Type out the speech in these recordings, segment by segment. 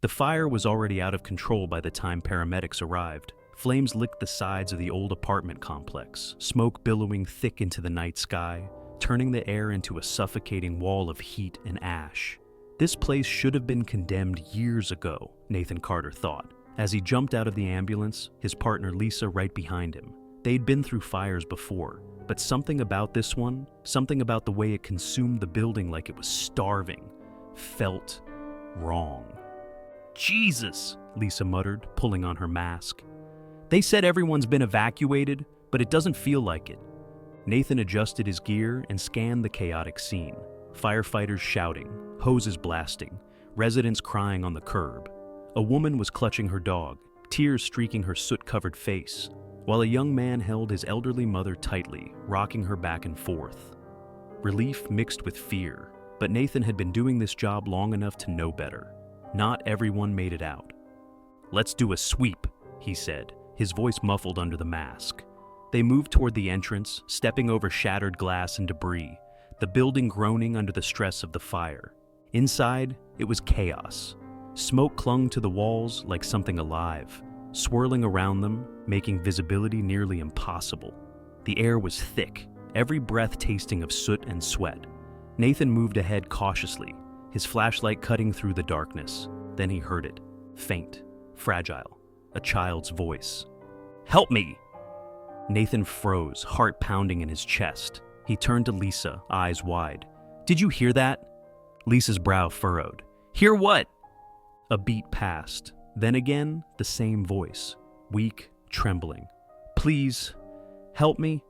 The fire was already out of control by the time paramedics arrived. Flames licked the sides of the old apartment complex, smoke billowing thick into the night sky, turning the air into a suffocating wall of heat and ash. This place should have been condemned years ago, Nathan Carter thought, as he jumped out of the ambulance, his partner Lisa right behind him. They'd been through fires before, but something about this one, something about the way it consumed the building like it was starving, felt wrong. "Jesus," Lisa muttered, pulling on her mask. "They said everyone's been evacuated, but it doesn't feel like it." Nathan adjusted his gear and scanned the chaotic scene. Firefighters shouting, hoses blasting, residents crying on the curb. A woman was clutching her dog, tears streaking her soot-covered face, while a young man held his elderly mother tightly, rocking her back and forth. Relief mixed with fear, but Nathan had been doing this job long enough to know better. Not everyone made it out. "Let's do a sweep," he said, his voice muffled under the mask. They moved toward the entrance, stepping over shattered glass and debris, the building groaning under the stress of the fire. Inside, it was chaos. Smoke clung to the walls like something alive, swirling around them, making visibility nearly impossible. The air was thick, every breath tasting of soot and sweat. Nathan moved ahead cautiously, his flashlight cutting through the darkness. Then he heard it, faint, fragile, a child's voice. "Help me!" Nathan froze, heart pounding in his chest. He turned to Lisa, eyes wide. "Did you hear that?" Lisa's brow furrowed. "Hear what?" A beat passed. Then again, the same voice, weak, trembling. "Please, help me."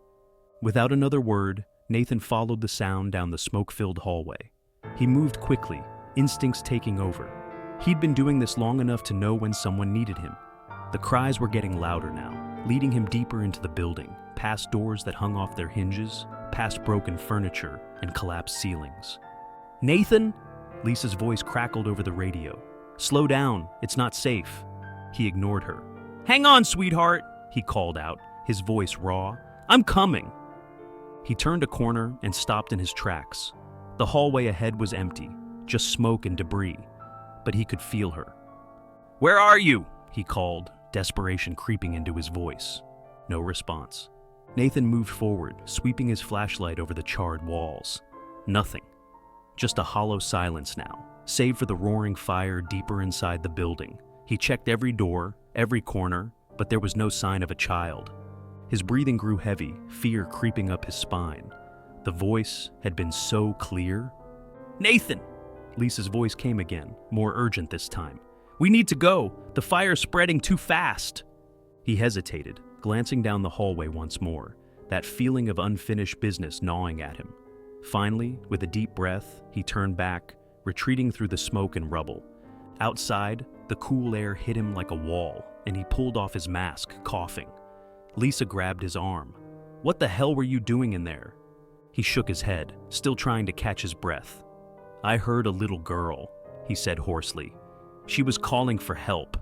Without another word, Nathan followed the sound down the smoke-filled hallway. He moved quickly, instincts taking over. He'd been doing this long enough to know when someone needed him. The cries were getting louder now, leading him deeper into the building, past doors that hung off their hinges, past broken furniture and collapsed ceilings. "Nathan?" Lisa's voice crackled over the radio. "Slow down, it's not safe." He ignored her. "Hang on, sweetheart," he called out, his voice raw. "I'm coming." He turned a corner and stopped in his tracks. The hallway ahead was empty, just smoke and debris, but he could feel her. "Where are you?" he called, desperation creeping into his voice. No response. Nathan moved forward, sweeping his flashlight over the charred walls. Nothing. Just a hollow silence now, save for the roaring fire deeper inside the building. He checked every door, every corner, but there was no sign of a child. His breathing grew heavy, fear creeping up his spine. The voice had been so clear. "Nathan!" Lisa's voice came again, more urgent this time. "We need to go. The fire's spreading too fast." He hesitated, glancing down the hallway once more, that feeling of unfinished business gnawing at him. Finally, with a deep breath, he turned back, retreating through the smoke and rubble. Outside, the cool air hit him like a wall, and he pulled off his mask, coughing. Lisa grabbed his arm. "What the hell were you doing in there?" He shook his head, still trying to catch his breath. "I heard a little girl," he said hoarsely. "She was calling for help."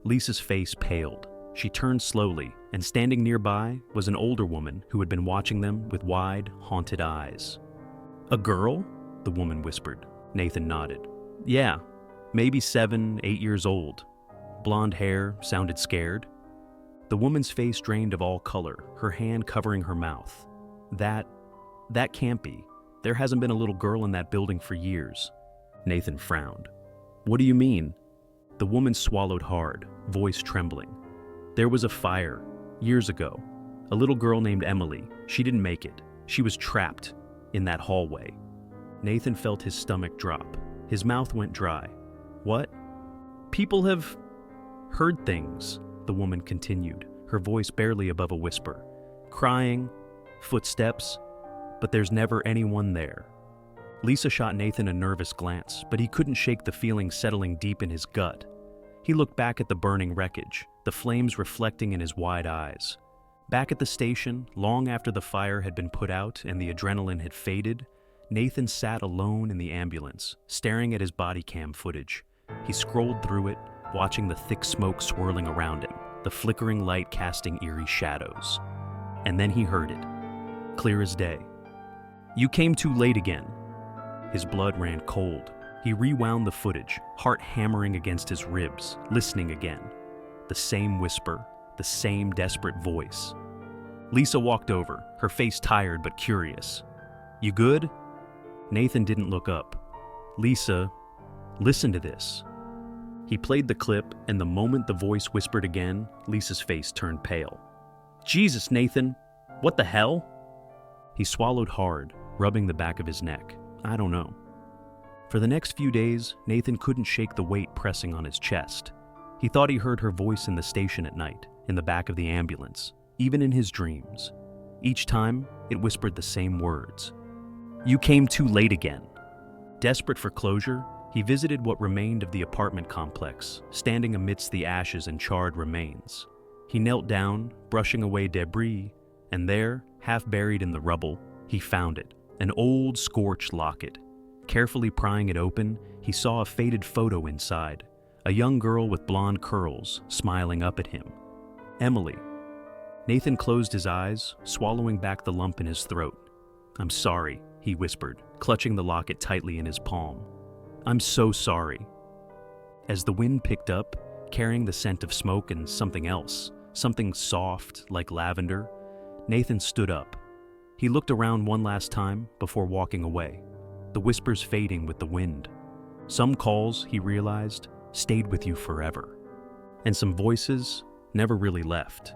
Lisa's face paled. She turned slowly, and standing nearby was an older woman who had been watching them with wide, haunted eyes. "A girl?" the woman whispered. Nathan nodded. "Yeah, maybe 7, 8 years old. Blonde hair, sounded scared." The woman's face drained of all color, her hand covering her mouth. That can't be. There hasn't been a little girl in that building for years." Nathan frowned. "What do you mean?" The woman swallowed hard, voice trembling. "There was a fire, years ago. A little girl named Emily. She didn't make it. She was trapped in that hallway." Nathan felt his stomach drop. His mouth went dry. "What?" "People have heard things," the woman continued, her voice barely above a whisper. "Crying, footsteps, but there's never anyone there." Lisa shot Nathan a nervous glance, but he couldn't shake the feeling settling deep in his gut. He looked back at the burning wreckage, the flames reflecting in his wide eyes. Back at the station, long after the fire had been put out and the adrenaline had faded, Nathan sat alone in the ambulance, staring at his body cam footage. He scrolled through it, watching the thick smoke swirling around him, the flickering light casting eerie shadows. And then he heard it, clear as day. "You came too late again." His blood ran cold. He rewound the footage, heart hammering against his ribs, listening again. The same whisper, the same desperate voice. Lisa walked over, her face tired but curious. "You good?" Nathan didn't look up. "Lisa, listen to this." He played the clip, and the moment the voice whispered again, Lisa's face turned pale. "Jesus, Nathan, what the hell?" He swallowed hard, rubbing the back of his neck. "I don't know." For the next few days, Nathan couldn't shake the weight pressing on his chest. He thought he heard her voice in the station at night, in the back of the ambulance, even in his dreams. Each time, it whispered the same words. "You came too late again." Desperate for closure, he visited what remained of the apartment complex, standing amidst the ashes and charred remains. He knelt down, brushing away debris, and there, half buried in the rubble, he found it, an old, scorched locket. Carefully prying it open, he saw a faded photo inside, a young girl with blonde curls, smiling up at him. Emily. Nathan closed his eyes, swallowing back the lump in his throat. "I'm sorry," he whispered, clutching the locket tightly in his palm. "I'm so sorry." As the wind picked up, carrying the scent of smoke and something else, something soft like lavender, Nathan stood up. He looked around one last time before walking away, the whispers fading with the wind. Some calls, he realized, stayed with you forever. And some voices never really left.